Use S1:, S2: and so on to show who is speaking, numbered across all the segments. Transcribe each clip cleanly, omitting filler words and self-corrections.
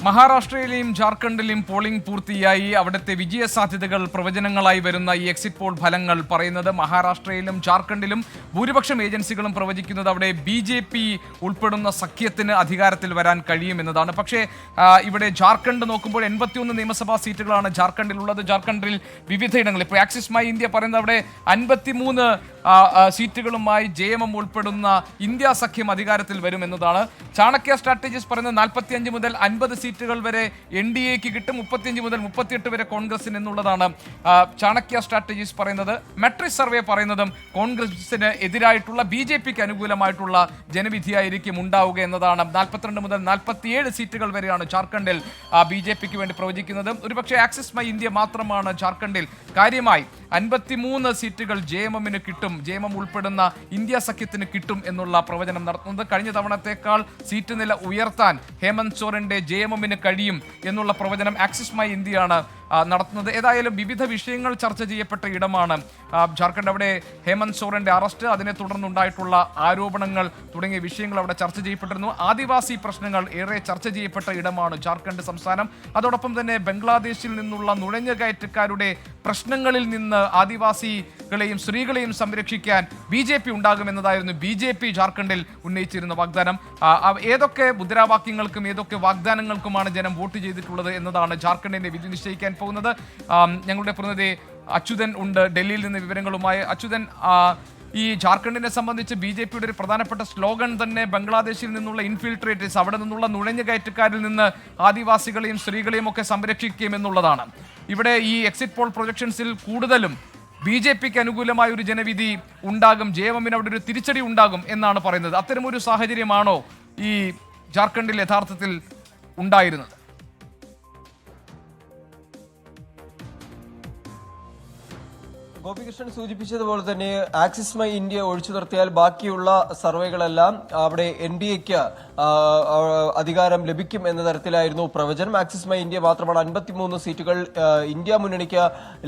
S1: മഹാരാഷ്ട്രയിലെയും ജാർഖണ്ഡിലെയും polling പൂർത്തിയായി. അവിടുത്തെ വിജയ സാധ്യതകൾ പ്രവചനങ്ങളായി വരുന്ന ഈ എക്സിറ്റ് പോൾ ഫലങ്ങൾ പറയുന്നത് മഹാരാഷ്ട്രയിലും ജാർഖണ്ഡിലും ഭൂരിപക്ഷം ഏജൻസികളും പ്രവചിക്കുന്നത് അവിടെ BJP ഉൾപ്പെടുന്ന സഖ്യത്തിന് അധികാരത്തിൽ വരാൻ കഴിയുമെന്നതാണ്. പക്ഷേ ഇവിടെ ജാർഖണ്ഡ് നോക്കുമ്പോൾ 81 നിയമസഭാ സീറ്റുകളാണ് ജാർഖണ്ഡിലുള്ളത്. ജാർഖണ്ഡിൽ വിവിധയിടങ്ങളിൽ ഇപ്പോൾ ആക്സിസ് മൈ ഇന്ത്യ പറയുന്നത് അവിടെ 53 സീറ്റുകളുമായി JMM ഉൾപ്പെടുന്ന ഇന്ത്യ സഖ്യം അധികാരത്തിൽ വരുമെന്നതാണ്. ചാണക്യ സ്ട്രാറ്റജീസ് പറയുന്നത് 45 മുതൽ 50 സീറ്റുകൾ വരെ NDAക്ക് കിട്ടും, 35 മുതൽ 38 വരെ കോൺഗ്രസിന് എന്നുള്ളതാണ് ചാണക്യ സ്ട്രാറ്റജീസ് പറയുന്നത്. മെട്രിക്സ് സർവേ പറയുന്നതും കോൺഗ്രസിന് എതിരായിട്ടുള്ള BJPക്ക് അനുകൂലമായിട്ടുള്ള ജനവിധിയായിരിക്കും ഉണ്ടാവുക എന്നതാണ്. 42 മുതൽ 47 സീറ്റുകൾ വരെയാണ് ജാർഖണ്ഡിൽ BJPക്ക് വേണ്ടി പ്രവചിക്കുന്നത്. ഒരുപക്ഷെ ആക്സിസ് മൈ ഇന്ത്യ മാത്രമാണ് ജാർഖണ്ഡിൽ കാര്യമായി 53 സീറ്റുകൾ JMMന് കിട്ടും, JMM ഉൾപ്പെടുന്ന ഇന്ത്യ സഖ്യത്തിന് കിട്ടും എന്നുള്ള പ്രവചനം നടത്തുന്നത്. കഴിഞ്ഞ തവണത്തേക്കാൾ സീറ്റ് നില ഉയർത്താൻ ഹേമന്ത് സോറന്റെ JMMന് കഴിയും എന്നുള്ള പ്രവചനം ആക്സിസ് മൈ ഇന്ത്യയാണ് നടത്തുന്നത്. ഏതായാലും വിവിധ വിഷയങ്ങൾ ചർച്ച ചെയ്യപ്പെട്ട ഇടമാണ് ജാർഖണ്ഡ്. അവിടെ ഹേമന്ത് സോറന്റെ അറസ്റ്റ്, അതിനെ തുടർന്നുണ്ടായിട്ടുള്ള ആരോപണങ്ങൾ തുടങ്ങിയ വിഷയങ്ങൾ അവിടെ ചർച്ച ചെയ്യപ്പെട്ടിരുന്നു. ആദിവാസി പ്രശ്നങ്ങൾ ഏറെ ചർച്ച ചെയ്യപ്പെട്ട ഇടമാണ് ജാർഖണ്ഡ് സംസ്ഥാനം. അതോടൊപ്പം തന്നെ ബംഗ്ലാദേശിൽ നിന്നുള്ള നുഴഞ്ഞുകയറ്റക്കാരുടെ പ്രശ്നങ്ങളിൽ നിന്ന് ആദിവാസികളെയും സ്ത്രീകളെയും സംരക്ഷിക്കാൻ BJP ഉണ്ടാകുമെന്നതായിരുന്നു BJP ജാർഖണ്ഡിൽ ഉന്നയിച്ചിരുന്ന വാഗ്ദാനം. ഏതൊക്കെ മുദ്രാവാക്യങ്ങൾക്കും ഏതൊക്കെ വാഗ്ദാനങ്ങൾക്കുമാണ് ജനം വോട്ട് ചെയ്തിട്ടുള്ളത് എന്നതാണ് ജാർഖണ്ഡിന്റെ വിധി നിശ്ചയിക്കാൻ പോകുന്നത്. ഞങ്ങളുടെ പ്രതിനിധി അച്യുതൻ ഉണ്ട് ഡൽഹിയിൽ നിന്ന് വിവരങ്ങളുമായി. അച്യുതൻ, ഈ ജാർഖണ്ഡിനെ സംബന്ധിച്ച് BJPയുടെ ഒരു പ്രധാനപ്പെട്ട സ്ലോഗൻ തന്നെ ബംഗ്ലാദേശിൽ നിന്നുള്ള ഇൻഫിൽട്രേറ്റേഴ്സ്, അവിടെ നിന്നുള്ള നുഴഞ്ഞുകയറ്റക്കാരിൽ നിന്ന് ആദിവാസികളെയും സ്ത്രീകളെയും ഒക്കെ സംരക്ഷിക്കുമെന്നുള്ളതാണ്. ഇവിടെ ഈ എക്സിറ്റ് പോൾ പ്രൊജക്ഷൻസിൽ കൂടുതലും BJPക്ക് അനുകൂലമായ ഒരു ജനവിധി ഉണ്ടാകും, JMMന് അവിടെ ഒരു തിരിച്ചടി ഉണ്ടാകും എന്നാണ് പറയുന്നത്. അത്തരമൊരു സാഹചര്യമാണോ ഈ ജാർഖണ്ഡിൽ യഥാർത്ഥത്തിൽ ഉണ്ടായിരുന്നത്?
S2: ഗോപികൃഷ്ണൻ സൂചിപ്പിച്ചതുപോലെ തന്നെ ആക്സിസ് മൈ ഇന്ത്യ ഒഴിച്ചു നിർത്തിയാൽ ബാക്കിയുള്ള സർവേകളെല്ലാം അവിടെ NDAക്ക് അധികാരം ലഭിക്കും എന്ന തരത്തിലായിരുന്നു പ്രവചനം. ആക്സിസ് മൈ ഇന്ത്യ മാത്രമാണ് 53 സീറ്റുകൾ ഇന്ത്യ മുന്നണിക്ക്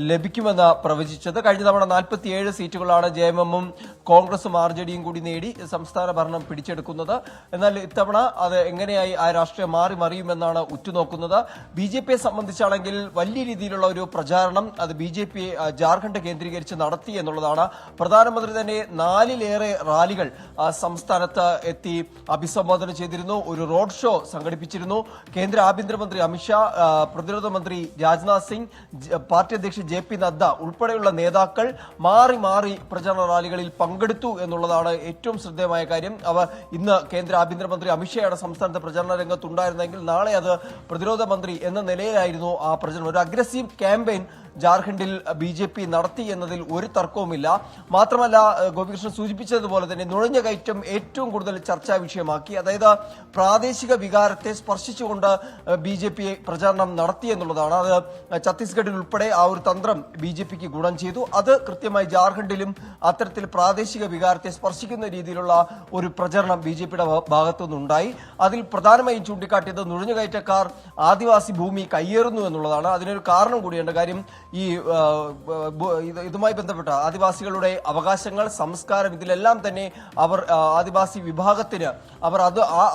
S2: ലഭിക്കുമെന്ന് പ്രവചിച്ചത്. കഴിഞ്ഞ തവണ 47 സീറ്റുകളാണ് JMMഉം കോൺഗ്രസും RJDയും കൂടി നേടി സംസ്ഥാന ഭരണം പിടിച്ചെടുക്കുന്നത്. എന്നാൽ ഇത്തവണ അത് എങ്ങനെയായി ആ രാഷ്ട്രീയം മാറി മറിയുമെന്നാണ് ഉറ്റുനോക്കുന്നത്. BJPയെ സംബന്ധിച്ചാണെങ്കിൽ വലിയ രീതിയിലുള്ള ഒരു പ്രചാരണം അത് BJP ജാർഖണ്ഡ് കേന്ദ്രീകരിച്ച് നടത്തി എന്നുള്ളതാണ്. പ്രധാനമന്ത്രി തന്നെ 4ലേറെ റാലികൾ സംസ്ഥാനത്ത് എത്തി അഭിസംബോധന ചെയ്തിരുന്നു. ഒരു റോഡ് ഷോ സംഘടിപ്പിച്ചിരുന്നു. കേന്ദ്ര ആഭ്യന്തരമന്ത്രി അമിത്ഷാ, പ്രതിരോധ മന്ത്രി രാജ്നാഥ് സിംഗ്, പാർട്ടി അധ്യക്ഷൻ JP നദ്ദ ഉൾപ്പെടെയുള്ള നേതാക്കൾ മാറി മാറി പ്രചാരണ റാലികളിൽ പങ്കെടുത്തു എന്നുള്ളതാണ് ഏറ്റവും ശ്രദ്ധേയമായ കാര്യം. അവർ ഇന്ന് കേന്ദ്ര ആഭ്യന്തരമന്ത്രി അമിത്ഷായുടെ സംസ്ഥാനത്തെ പ്രചരണ രംഗത്തുണ്ടായിരുന്നെങ്കിൽ നാളെ അത് പ്രതിരോധ മന്ത്രി എന്ന നിലയിലായിരുന്നു ആ പ്രചരണം. ഒരു അഗ്രസീവ് ക്യാമ്പയിൻ ജാർഖണ്ഡിൽ BJP നടത്തി എന്നതിൽ ഒരു തർക്കവുമില്ല. മാത്രമല്ല, ഗോപികൃഷ്ണൻ സൂചിപ്പിച്ചതുപോലെ തന്നെ നുഴഞ്ഞുകയറ്റം ഏറ്റവും കൂടുതൽ ചർച്ചാ വിഷയമാക്കി. അതായത് പ്രാദേശിക വികാരത്തെ സ്പർശിച്ചുകൊണ്ട് BJP പ്രചാരണം നടത്തി എന്നുള്ളതാണ്. അത് ഛത്തീസ്ഗഡിൽ ഉൾപ്പെടെ ആ ഒരു തന്ത്രം BJPക്ക് ഗുണം ചെയ്തു. അത് കൃത്യമായി ജാർഖണ്ഡിലും അത്തരത്തിൽ പ്രാദേശിക വികാരത്തെ സ്പർശിക്കുന്ന രീതിയിലുള്ള ഒരു പ്രചരണം BJPയുടെ ഭാഗത്തുനിന്നുണ്ടായി. അതിൽ പ്രധാനമായും ചൂണ്ടിക്കാട്ടിയത് നുഴഞ്ഞുകയറ്റക്കാർ ആദിവാസി ഭൂമി കയ്യേറുന്നു എന്നുള്ളതാണ്. അതിനൊരു കാരണം കൂടിയുണ്ട്. കാര്യം ഈ ഇതുമായി ബന്ധപ്പെട്ട ആദിവാസികളുടെ അവകാശങ്ങൾ, സംസ്കാരം, ഇതിലെല്ലാം തന്നെ അവർ ആദിവാസി വിഭാഗത്തിന് അവർ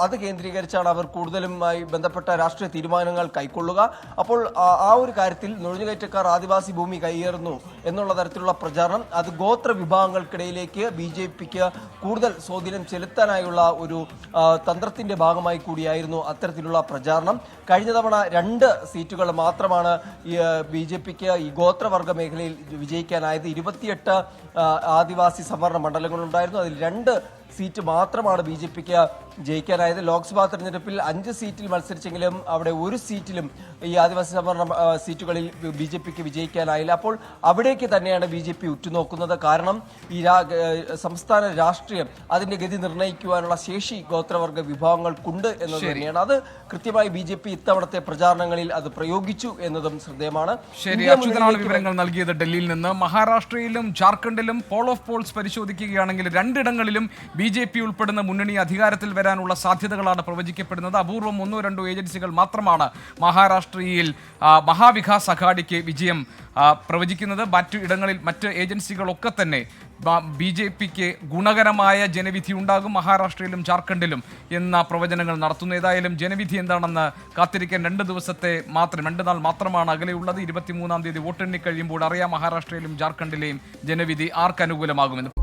S2: അത് കേന്ദ്രീകരിച്ചാണ് അവർ കൂടുതലുമായി ബന്ധപ്പെട്ട രാഷ്ട്രീയ തീരുമാനങ്ങൾ കൈക്കൊള്ളുക. അപ്പോൾ ആ ഒരു കാര്യത്തിൽ നുഴഞ്ഞുകയറ്റക്കാർ ആദിവാസി ഭൂമി കയ്യേറുന്നു എന്നുള്ള തരത്തിലുള്ള പ്രചാരണം അത് ഗോത്ര വിഭാഗങ്ങൾക്കിടയിലേക്ക് BJPക്ക് കൂടുതൽ സ്വാധീനം ചെലുത്താനായുള്ള ഒരു തന്ത്രത്തിന്റെ ഭാഗമായി കൂടിയായിരുന്നു അത്തരത്തിലുള്ള പ്രചാരണം. കഴിഞ്ഞ തവണ 2 സീറ്റുകൾ മാത്രമാണ് BJPക്ക് ഈ ഗോത്രവർഗ മേഖലയിൽ വിജയിക്കാനായത്. 28 ആദിവാസി സംവരണ മണ്ഡലങ്ങളുണ്ടായിരുന്നു. അതിൽ 2 സീറ്റ് മാത്രമാണ് BJPക്ക് ജയിക്കാനായത്. ലോക്സഭാ തെരഞ്ഞെടുപ്പിൽ 5 സീറ്റിൽ മത്സരിച്ചെങ്കിലും അവിടെ ഒരു സീറ്റിലും ഈ ആദിവാസി സംവരണ സീറ്റുകളിൽ BJPക്ക് വിജയിക്കാനായില്ല. അപ്പോൾ അവിടേക്ക് തന്നെയാണ് BJP ഉറ്റുനോക്കുന്നത്. കാരണം ഈ സംസ്ഥാന രാഷ്ട്രീയം അതിന്റെ ഗതി നിർണ്ണയിക്കുവാനുള്ള ശേഷി ഗോത്രവർഗ വിഭാഗങ്ങൾക്കുണ്ട് എന്നത് തന്നെയാണ്. അത് കൃത്യമായി BJP ഇത്തവണത്തെ പ്രചാരണങ്ങളിൽ അത് പ്രയോഗിച്ചു എന്നതും ശ്രദ്ധേയമാണ്.
S1: വിവരങ്ങൾ നൽകിയത് ഡൽഹിയിൽ നിന്ന്. മഹാരാഷ്ട്രയിലും ജാർഖണ്ഡിലും പോൾ ഓഫ് പോൾസ് പരിശോധിക്കുകയാണെങ്കിൽ 2 ഇടങ്ങളിലും BJP ഉൾപ്പെടുന്ന മുന്നണി അധികാരത്തിൽ വരാനുള്ള സാധ്യതകളാണ് പ്രവചിക്കപ്പെടുന്നത്. അപൂർവം 1-2 ഏജൻസികൾ മാത്രമാണ് മഹാരാഷ്ട്രയിൽ മഹാവികാസ് അഘാഡിക്ക് വിജയം പ്രവചിക്കുന്നത്. മറ്റു ഇടങ്ങളിൽ മറ്റ് ഏജൻസികളൊക്കെ തന്നെ BJPക്ക് ഗുണകരമായ ജനവിധി ഉണ്ടാകും മഹാരാഷ്ട്രയിലും ജാർഖണ്ഡിലും എന്ന പ്രവചനങ്ങൾ നടത്തുന്നു. ഏതായാലും ജനവിധി എന്താണെന്ന് കാത്തിരിക്കാൻ 2 നാൾ മാത്രമാണ് അകലെയുള്ളത്. 23-ാം തീയതി വോട്ടെണ്ണി കഴിയുമ്പോൾ അറിയാം മഹാരാഷ്ട്രയിലും ജാർഖണ്ഡിലെയും ജനവിധി ആർക്ക് അനുകൂലമാകുമെന്ന്.